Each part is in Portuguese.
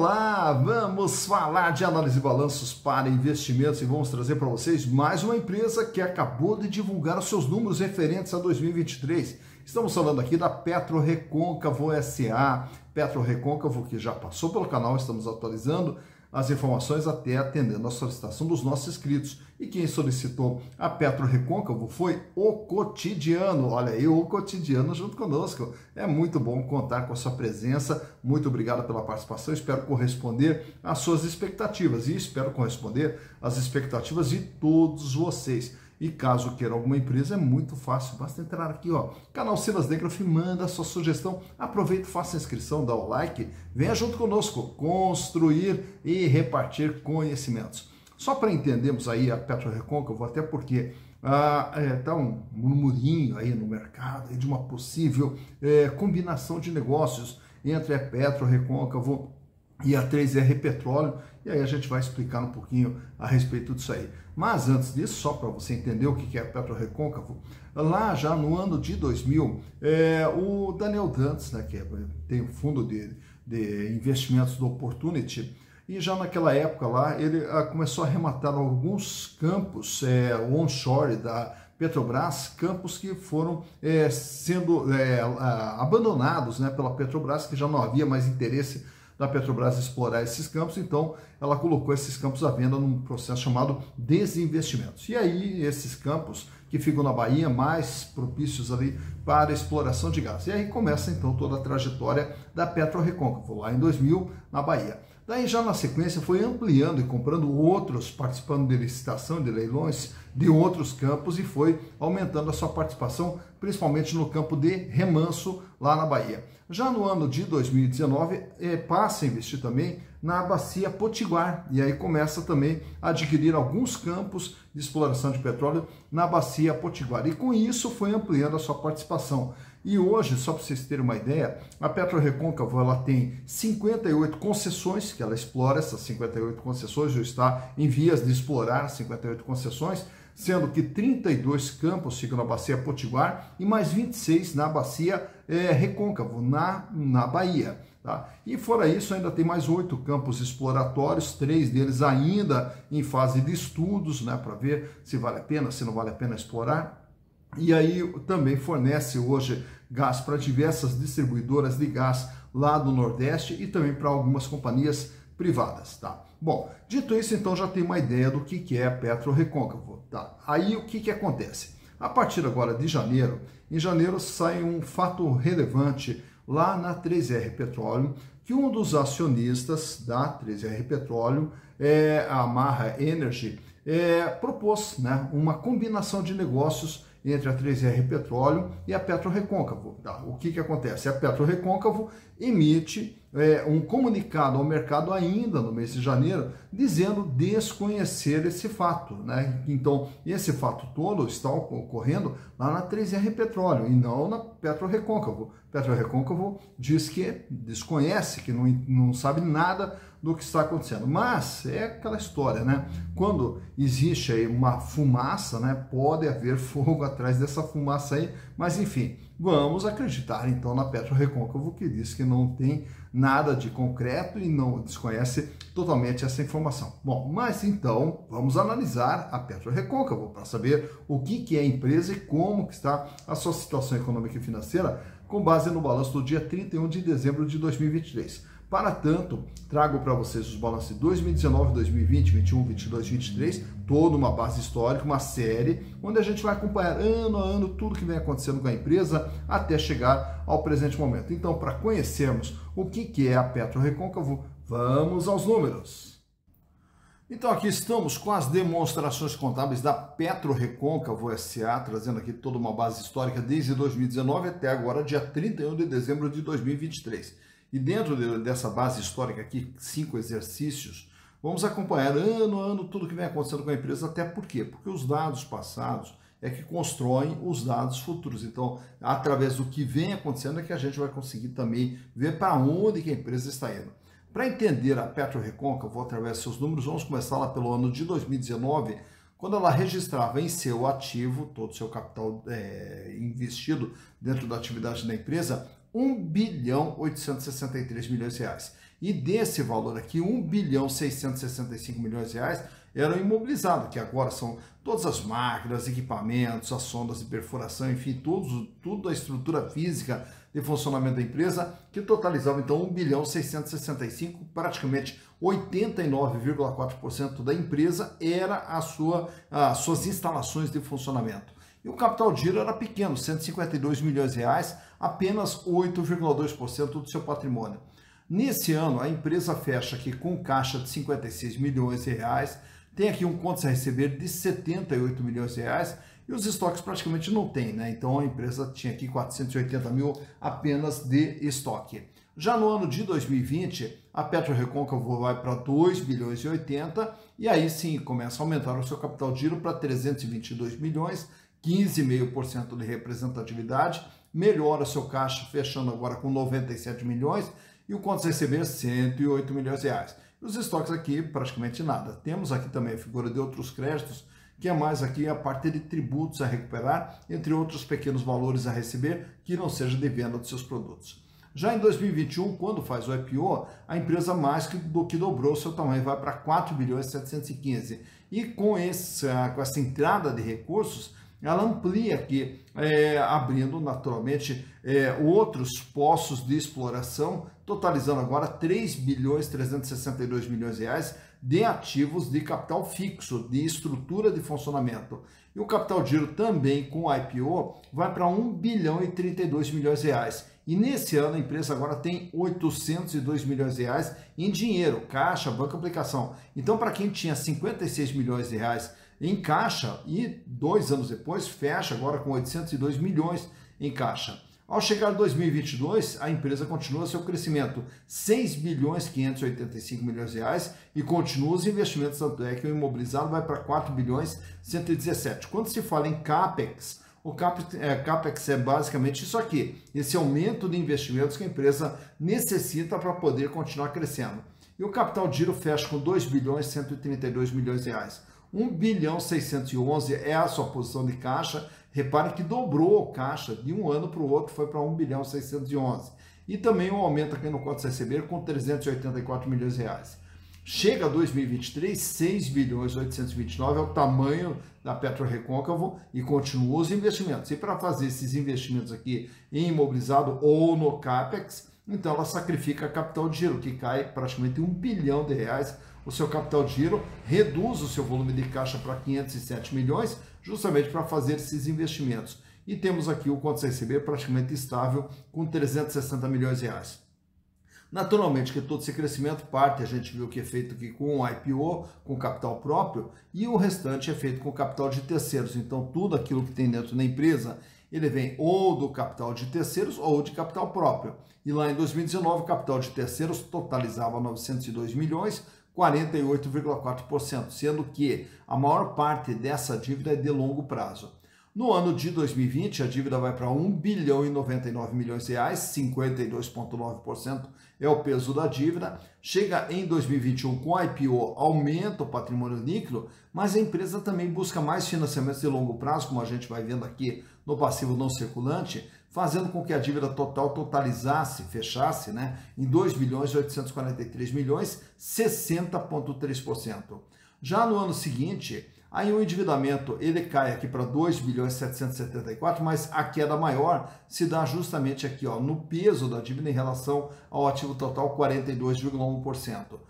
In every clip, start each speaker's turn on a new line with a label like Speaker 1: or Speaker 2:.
Speaker 1: Olá, vamos falar de análise de balanços para investimentos e vamos trazer para vocês mais uma empresa que acabou de divulgar os seus números referentes a 2023. Estamos falando aqui da PetroRecôncavo SA, PetroRecôncavo que já passou pelo canal, estamos atualizando as informações até atendendo a solicitação dos nossos inscritos. E quem solicitou a PetroRecôncavo foi o Cotidiano. Olha aí, o Cotidiano junto conosco. É muito bom contar com a sua presença. Muito obrigado pela participação. Espero corresponder às suas expectativas e espero corresponder às expectativas de todos vocês. E caso queira alguma empresa, é muito fácil, basta entrar aqui, ó, canal Silas Degraf, manda a sua sugestão, aproveita, faça a inscrição, dá o like, venha junto conosco, construir e repartir conhecimentos. Só para entendermos aí a PetroRecôncavo, até porque tá um murmurinho aí no mercado de uma possível combinação de negócios entre a PetroRecôncavo e a 3R Petróleo, e aí a gente vai explicar um pouquinho a respeito disso aí. Mas antes disso, só para você entender o que é a PetroRecôncavo, lá já no ano de 2000, o Daniel Dantas, né, que tem o fundo de investimentos do Opportunity, e já naquela época lá, ele começou a arrematar alguns campos onshore da Petrobras, campos que foram sendo abandonados, né, pela Petrobras, que já não havia mais interesse da Petrobras explorar esses campos, então ela colocou esses campos à venda num processo chamado desinvestimentos. E aí esses campos que ficam na Bahia, mais propícios ali para exploração de gás. E aí começa então toda a trajetória da PetroRecôncavo, lá em 2000, na Bahia. Daí já na sequência foi ampliando e comprando outros, participando de licitação, de leilões de outros campos e foi aumentando a sua participação, principalmente no campo de Remanso, lá na Bahia. Já no ano de 2019, passa a investir também na Bacia Potiguar, e aí começa também a adquirir alguns campos de exploração de petróleo na Bacia Potiguar. E com isso foi ampliando a sua participação. E hoje, só para vocês terem uma ideia, a PetroRecôncavo ela tem 58 concessões, que ela explora essas 58 concessões, ou está em vias de explorar 58 concessões, sendo que 32 campos ficam na Bacia Potiguar e mais 26 na Bacia Recôncavo, na Bahia. Tá? E fora isso, ainda tem mais 8 campos exploratórios, 3 deles ainda em fase de estudos, né, para ver se vale a pena, se não vale a pena explorar. E aí também fornece hoje gás para diversas distribuidoras de gás lá do Nordeste e também para algumas companhias privadas, tá? Bom, dito isso, então já tem uma ideia do que é a PetroRecôncavo, tá? Aí o que acontece? A partir agora de janeiro, em janeiro sai um fato relevante lá na 3R Petróleo, que um dos acionistas da 3R Petróleo, a Marra Energy, propôs, né, uma combinação de negócios entre a 3R Petróleo e a PetroRecôncavo. Tá? O que acontece? A PetroRecôncavo emite um comunicado ao mercado ainda no mês de janeiro, dizendo desconhecer esse fato. Né? Então, esse fato todo está ocorrendo lá na 3R Petróleo e não na PetroRecôncavo. PetroRecôncavo diz que desconhece, que não sabe nada do que está acontecendo. Mas é aquela história, né? Quando existe aí uma fumaça, né, pode haver fogo atrás dessa fumaça aí, mas enfim, vamos acreditar então na PetroRecôncavo, que diz que não tem nada de concreto e não desconhece totalmente essa informação. Bom, mas então vamos analisar a PetroRecôncavo para saber o que é a empresa e como que está a sua situação econômica e financeira com base no balanço do dia 31 de dezembro de 2023. Para tanto, trago para vocês os balanços de 2019, 2020, 21, 22, 23, toda uma base histórica, uma série, onde a gente vai acompanhar ano a ano tudo que vem acontecendo com a empresa até chegar ao presente momento. Então, para conhecermos o que é a PetroRecôncavo, vamos aos números. Então, aqui estamos com as demonstrações contábeis da PetroRecôncavo SA, trazendo aqui toda uma base histórica desde 2019 até agora, dia 31 de dezembro de 2023. E dentro dessa base histórica aqui, 5 exercícios, vamos acompanhar ano a ano tudo que vem acontecendo com a empresa. Até por quê? Porque os dados passados é que constroem os dados futuros. Então, através do que vem acontecendo é que a gente vai conseguir também ver para onde que a empresa está indo. Para entender a PetroRecôncavo, através dos seus números, vamos começar lá pelo ano de 2019, quando ela registrava em seu ativo, todo o seu capital investido dentro da atividade da empresa, 1 bilhão 863 milhões de reais. E desse valor aqui, 1 bilhão 665 milhões de reais eram imobilizados, que agora são todas as máquinas, equipamentos, as sondas de perfuração, enfim, tudo a estrutura física de funcionamento da empresa, que totalizava então 1 bilhão 665, praticamente 89,4% da empresa era as suas instalações de funcionamento. E o capital de giro era pequeno, 152 milhões de reais, apenas 8,2% do seu patrimônio. Nesse ano, a empresa fecha aqui com caixa de 56 milhões de reais, tem aqui um contas a receber de 78 milhões de reais e os estoques praticamente não tem, né? Então a empresa tinha aqui 480 mil apenas de estoque. Já no ano de 2020, a PetroRecôncavo vai para 2 bilhões e 80 e aí sim começa a aumentar o seu capital de giro para 322 milhões, 15,5% de representatividade, melhora o seu caixa, fechando agora com 97 milhões e o contas a receber 108 milhões de reais. Os estoques aqui praticamente nada. Temos aqui também a figura de outros créditos, que é mais aqui a parte de tributos a recuperar, entre outros pequenos valores a receber, que não seja de venda dos seus produtos. Já em 2021, quando faz o IPO, a empresa mais do que dobrou seu tamanho, vai para 4 bilhões e 715. E com essa entrada de recursos, ela amplia aqui, abrindo naturalmente outros poços de exploração, totalizando agora 3 bilhões 362 milhões de reais de ativos de capital fixo, de estrutura de funcionamento. E o capital de giro também com o IPO vai para 1 bilhão e 32 milhões de reais. E nesse ano a empresa agora tem 802 milhões de reais em dinheiro, caixa, banco, aplicação. Então, para quem tinha 56 milhões de reais em caixa e 2 anos depois fecha agora com 802 milhões em caixa. Ao chegar em 2022, a empresa continua seu crescimento, 6 bilhões 585 milhões de reais e continua os investimentos, tanto é que o imobilizado vai para 4 bilhões 117. Quando se fala em CAPEX, o CAPEX é basicamente isso aqui, esse aumento de investimentos que a empresa necessita para poder continuar crescendo. E o capital de giro fecha com 2 bilhões 132 milhões de reais. 1 bilhão 611 é a sua posição de caixa. Repare que dobrou a caixa de um ano para o outro, foi para 1 bilhão 611. E também um aumento aqui no contas a receber com 384 milhões de reais. Chega a 2023, 6 bilhões 829 é o tamanho da PetroRecôncavo e continua os investimentos. E para fazer esses investimentos aqui em imobilizado ou no CAPEX, então ela sacrifica capital de giro, que cai praticamente 1 bilhão de reais. O seu capital de giro reduz o seu volume de caixa para 507 milhões, justamente para fazer esses investimentos. E temos aqui o contas a receber praticamente estável, com 360 milhões de reais. Naturalmente que todo esse crescimento parte, a gente viu que é feito aqui com o IPO, com capital próprio, e o restante é feito com capital de terceiros. Então tudo aquilo que tem dentro da empresa, ele vem ou do capital de terceiros ou de capital próprio. E lá em 2019 o capital de terceiros totalizava 902 milhões, 48,4%, sendo que a maior parte dessa dívida é de longo prazo. No ano de 2020, a dívida vai para 1 bilhão e 99 milhões de reais, 52,9% é o peso da dívida. Chega em 2021 com a IPO, aumenta o patrimônio líquido, mas a empresa também busca mais financiamentos de longo prazo, como a gente vai vendo aqui no passivo não circulante, fazendo com que a dívida total totalizasse, fechasse, né, em 2 bilhões e 843 milhões, 60,3%. Já no ano seguinte, aí o endividamento ele cai aqui para 2 bilhões e 774, mas a queda maior se dá justamente aqui, ó, no peso da dívida em relação ao ativo total, 42,1%.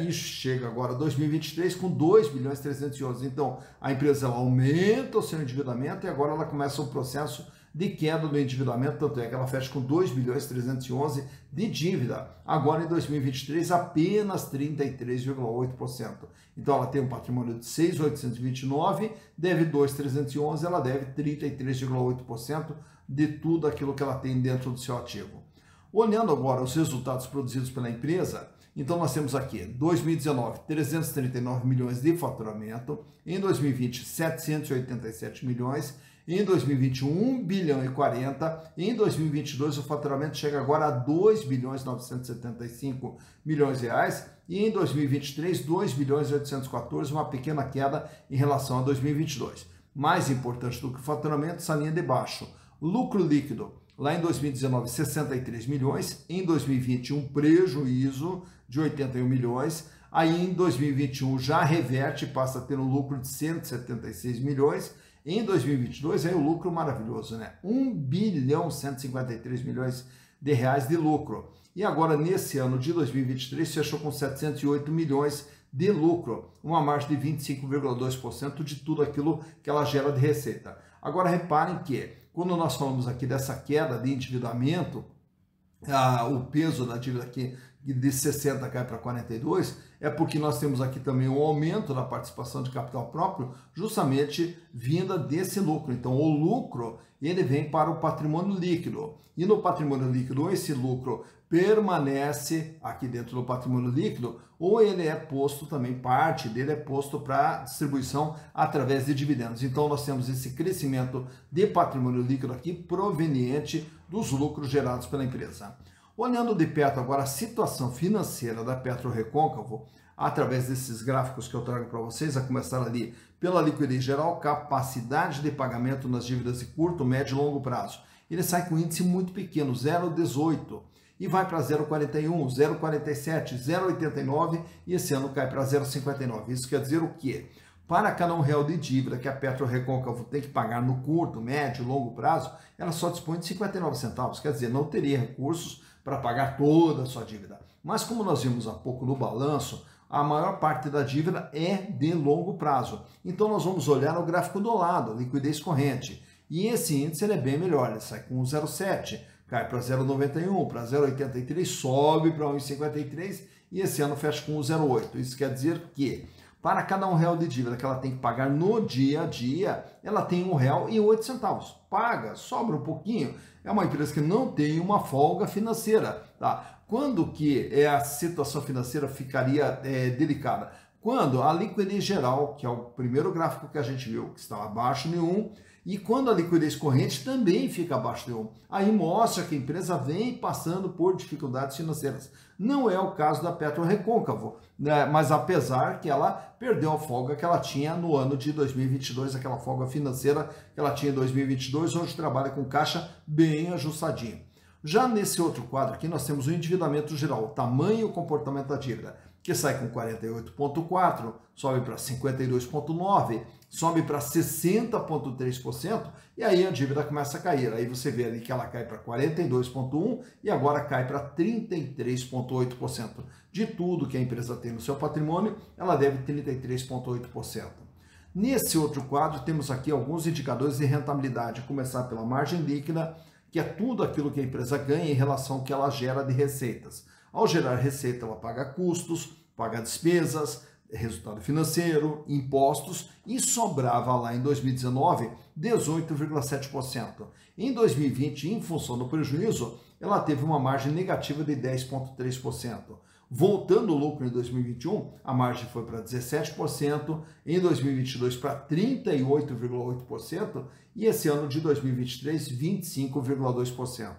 Speaker 1: E chega agora 2023 com 2 bilhões e 311. Então, a empresa ela aumenta o seu endividamento e agora ela começa um processo de queda do endividamento, tanto é que ela fecha com 2 bilhões e 311 de dívida. Agora, em 2023, apenas 33,8%. Então, ela tem um patrimônio de 6.829, deve 2.311, ela deve 33,8% de tudo aquilo que ela tem dentro do seu ativo. Olhando agora os resultados produzidos pela empresa, então nós temos aqui, 2019, 339 milhões de faturamento, em 2020, 787 milhões, em 2021, 1 bilhão e 40, em 2022 o faturamento chega agora a 2 bilhões e 975 milhões de reais, e em 2023, 2 bilhões e 814, uma pequena queda em relação a 2022. Mais importante do que o faturamento, essa linha de baixo, lucro líquido, lá em 2019, 63 milhões, em 2020, um prejuízo de 81 milhões, aí em 2021 já reverte, passa a ter um lucro de 176 milhões, em 2022 aí o lucro maravilhoso, né? 1 bilhão 153 milhões de reais de lucro. E agora, nesse ano de 2023, fechou com 708 milhões de lucro, uma margem de 25,2% de tudo aquilo que ela gera de receita. Agora, reparem que, quando nós falamos aqui dessa queda de endividamento, o peso da dívida aqui de 60 cai para 42, é porque nós temos aqui também um aumento da participação de capital próprio, justamente vinda desse lucro. Então, o lucro, ele vem para o patrimônio líquido. E no patrimônio líquido, esse lucro permanece aqui dentro do patrimônio líquido, ou ele é posto também, parte dele é posto para distribuição através de dividendos. Então, nós temos esse crescimento de patrimônio líquido aqui proveniente dos lucros gerados pela empresa. Olhando de perto agora a situação financeira da PetroRecôncavo, através desses gráficos que eu trago para vocês, a começar ali pela liquidez geral, capacidade de pagamento nas dívidas de curto, médio e longo prazo. Ele sai com um índice muito pequeno, 0,18, e vai para 0,41, 0,47, 0,89 e esse ano cai para 0,59. Isso quer dizer o quê? Para cada R$1 de dívida que a PetroRecôncavo tem que pagar no curto, médio e longo prazo, ela só dispõe de 59 centavos, quer dizer, não teria recursos para pagar toda a sua dívida. Mas como nós vimos há pouco no balanço, a maior parte da dívida é de longo prazo. Então nós vamos olhar o gráfico do lado, liquidez corrente. E esse índice ele é bem melhor, ele sai com 0,7, cai para 0,91, para 0,83, sobe para 1,53 e esse ano fecha com 0,8. Isso quer dizer que para cada R$1 de dívida que ela tem que pagar no dia a dia, ela tem R$1,08. Paga, sobra um pouquinho. É uma empresa que não tem uma folga financeira. Tá? Quando que a situação financeira ficaria delicada? Quando a liquidez geral, que é o primeiro gráfico que a gente viu, que está abaixo de 1, e quando a liquidez corrente também fica abaixo de 1. Aí mostra que a empresa vem passando por dificuldades financeiras. Não é o caso da PetroRecôncavo, né? Mas apesar que ela perdeu a folga que ela tinha no ano de 2022, aquela folga financeira que ela tinha em 2022, hoje trabalha com caixa bem ajustadinho. Já nesse outro quadro aqui, nós temos o endividamento geral, o tamanho e o comportamento da dívida, que sai com 48,4%, sobe para 52,9%, sobe para 60,3% e aí a dívida começa a cair. Aí você vê ali que ela cai para 42,1% e agora cai para 33,8%. De tudo que a empresa tem no seu patrimônio, ela deve 33,8%. Nesse outro quadro, temos aqui alguns indicadores de rentabilidade, começar pela margem líquida, que é tudo aquilo que a empresa ganha em relação ao que ela gera de receitas. Ao gerar receita, ela paga custos, paga despesas, resultado financeiro, impostos e sobrava lá em 2019 18,7%. Em 2020, em função do prejuízo, ela teve uma margem negativa de 10,3%. Voltando o lucro em 2021, a margem foi para 17%, em 2022 para 38,8% e esse ano de 2023, 25,2%.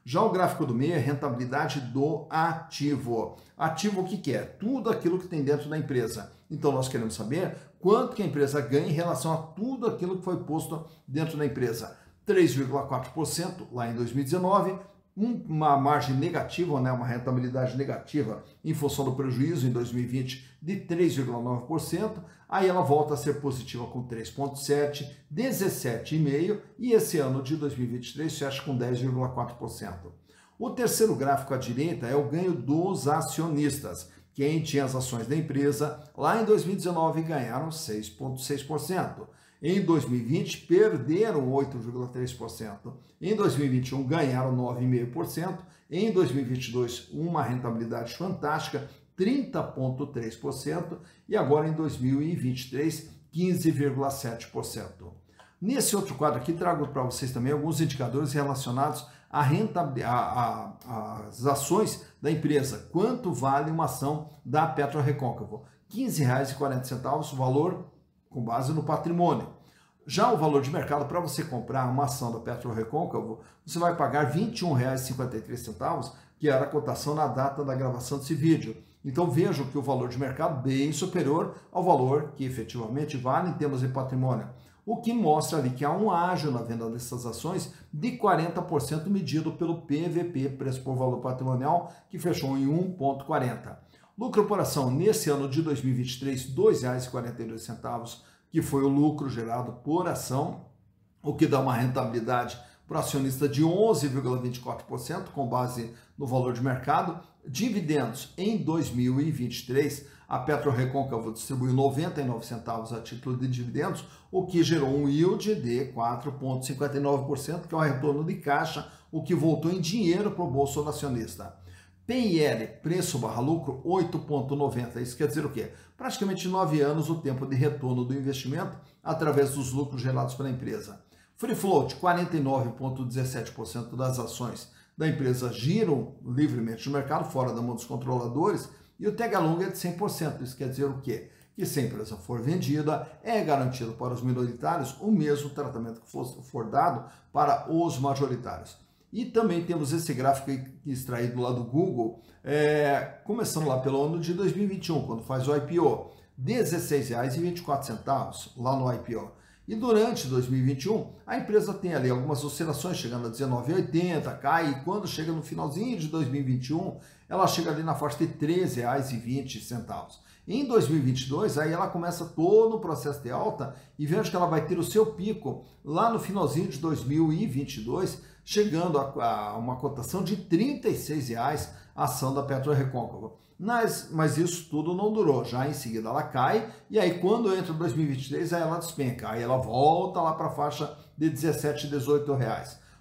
Speaker 1: Já o gráfico do meio é rentabilidade do ativo. Ativo o que é? Tudo aquilo que tem dentro da empresa. Então nós queremos saber quanto que a empresa ganha em relação a tudo aquilo que foi posto dentro da empresa. 3,4% lá em 2019, uma margem negativa, né, uma rentabilidade negativa em função do prejuízo em 2020 de 3,9%, aí ela volta a ser positiva com 3,7%, 17,5% e esse ano de 2023 fecha com 10,4%. O terceiro gráfico à direita é o ganho dos acionistas. Quem tinha as ações da empresa lá em 2019 ganharam 6,6%. Em 2020, perderam 8,3%. Em 2021, ganharam 9,5%. Em 2022, uma rentabilidade fantástica, 30,3%. E agora, em 2023, 15,7%. Nesse outro quadro aqui, trago para vocês também alguns indicadores relacionados às ações da empresa. Quanto vale uma ação da PetroRecôncavo? R$ 15,40, o valor com base no patrimônio. Já o valor de mercado, para você comprar uma ação da PetroRecôncavo, você vai pagar R$ 21,53, que era a cotação na data da gravação desse vídeo. Então vejam que o valor de mercado é bem superior ao valor que efetivamente vale em termos de patrimônio. o que mostra ali que há um ágio na venda dessas ações de 40% medido pelo PVP, preço por valor patrimonial, que fechou em 1,40. Lucro por ação nesse ano de 2023, R$ 2,42, que foi o lucro gerado por ação, o que dá uma rentabilidade para o acionista de 11,24%, com base no valor de mercado. Dividendos em 2023, a PetroRecôncavo distribuiu 99 centavos a título de dividendos, o que gerou um yield de 4,59%, que é um retorno de caixa, o que voltou em dinheiro para o bolso do acionista. PIL, preço barra lucro, 8,90. Isso quer dizer o quê? Praticamente 9 anos o tempo de retorno do investimento através dos lucros gerados pela empresa. Free float, 49,17% das ações da empresa giram livremente no mercado, fora da mão dos controladores, e o tag along é de 100%. Isso quer dizer o quê? Que se a empresa for vendida, é garantido para os minoritários o mesmo tratamento que for dado para os majoritários. E também temos esse gráfico extraído lá do Google, começando lá pelo ano de 2021, quando faz o IPO, R$ 16,24 lá no IPO. E durante 2021, a empresa tem ali algumas oscilações, chegando a R$ 19,80, cai, e quando chega no finalzinho de 2021, ela chega ali na faixa de R$ 13,20. Em 2022, aí ela começa todo o processo de alta e veja que ela vai ter o seu pico lá no finalzinho de 2022, chegando a uma cotação de R$ 36,00 a ação da PetroRecôncavo. Mas isso tudo não durou, já em seguida ela cai, e aí quando entra 2023, aí ela despenca, aí ela volta lá para a faixa de R$ 17, R$ 18.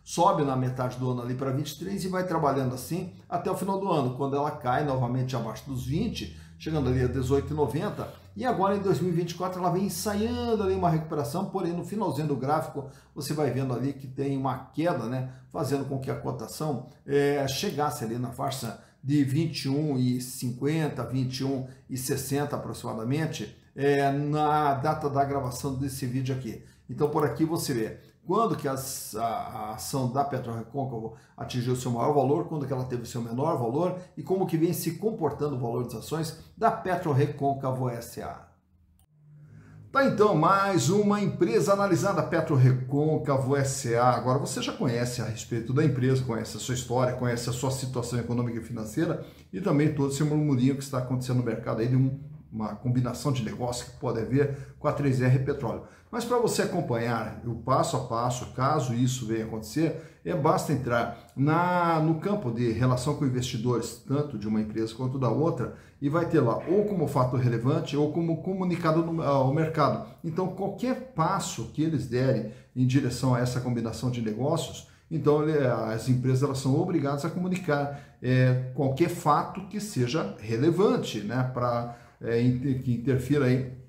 Speaker 1: Sobe na metade do ano ali para 23 e vai trabalhando assim até o final do ano, quando ela cai novamente abaixo dos 20, chegando ali a 18,90, e agora em 2024 ela vem ensaiando ali uma recuperação, porém no finalzinho do gráfico você vai vendo ali que tem uma queda, né, fazendo com que a cotação chegasse ali na faixa de 21,50, 21,60 aproximadamente, na data da gravação desse vídeo aqui. Então por aqui você vê quando que a ação da PetroRecôncavo atingiu o seu maior valor, quando que ela teve o seu menor valor e como que vem se comportando o valor das ações da PetroRecôncavo SA. Tá, então, mais uma empresa analisada, PetroRecôncavo SA. Agora você já conhece a respeito da empresa, conhece a sua história, conhece a sua situação econômica e financeira e também todo esse murmurinho que está acontecendo no mercado aí de uma combinação de negócio que pode haver com a 3R Petróleo. Mas para você acompanhar o passo a passo, caso isso venha acontecer, basta entrar no campo de relação com investidores, tanto de uma empresa quanto da outra, e vai ter lá ou como fato relevante ou como comunicado ao mercado. Então, qualquer passo que eles derem em direção a essa combinação de negócios, então as empresas elas são obrigadas a comunicar qualquer fato que seja relevante, né, que interfira aí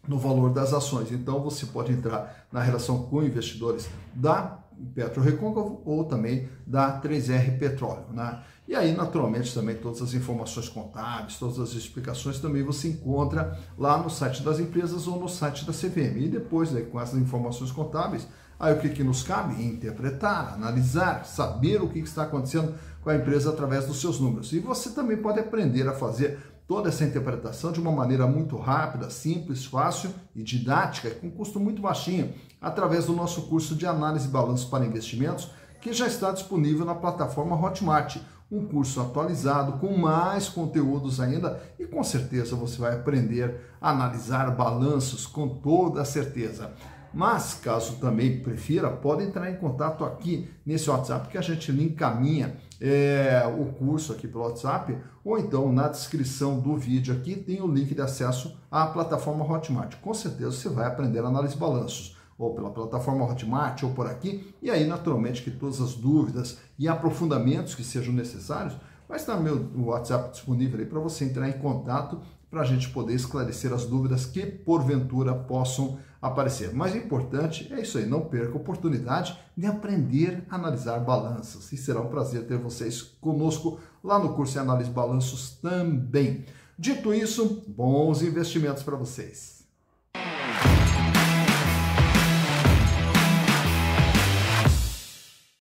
Speaker 1: no valor das ações. Então você pode entrar na relação com investidores da PetroRecôncavo ou também da 3R Petróleo, né? E aí, naturalmente, também todas as informações contábeis, todas as explicações também você encontra lá no site das empresas ou no site da CVM. E depois, né, com essas informações contábeis, aí o que nos cabe? Interpretar, analisar, saber o que está acontecendo com a empresa através dos seus números. E você também pode aprender a fazer toda essa interpretação de uma maneira muito rápida, simples, fácil e didática, com custo muito baixinho, através do nosso curso de análise de balanço para investimentos, que já está disponível na plataforma Hotmart. Um curso atualizado, com mais conteúdos ainda, e com certeza você vai aprender a analisar balanços com toda a certeza. Mas, caso também prefira, pode entrar em contato aqui nesse WhatsApp que a gente lhe encaminha o curso aqui pelo WhatsApp, ou então na descrição do vídeo aqui tem o link de acesso à plataforma Hotmart. Com certeza você vai aprender a análise de balanços, ou pela plataforma Hotmart, ou por aqui, e aí naturalmente que todas as dúvidas e aprofundamentos que sejam necessários, vai estar meu WhatsApp disponível aí para você entrar em contato, para a gente poder esclarecer as dúvidas que porventura possam aparecer. Mas o importante é isso aí, não perca a oportunidade de aprender a analisar balanços. E será um prazer ter vocês conosco lá no curso de análise de balanços também. Dito isso, bons investimentos para vocês.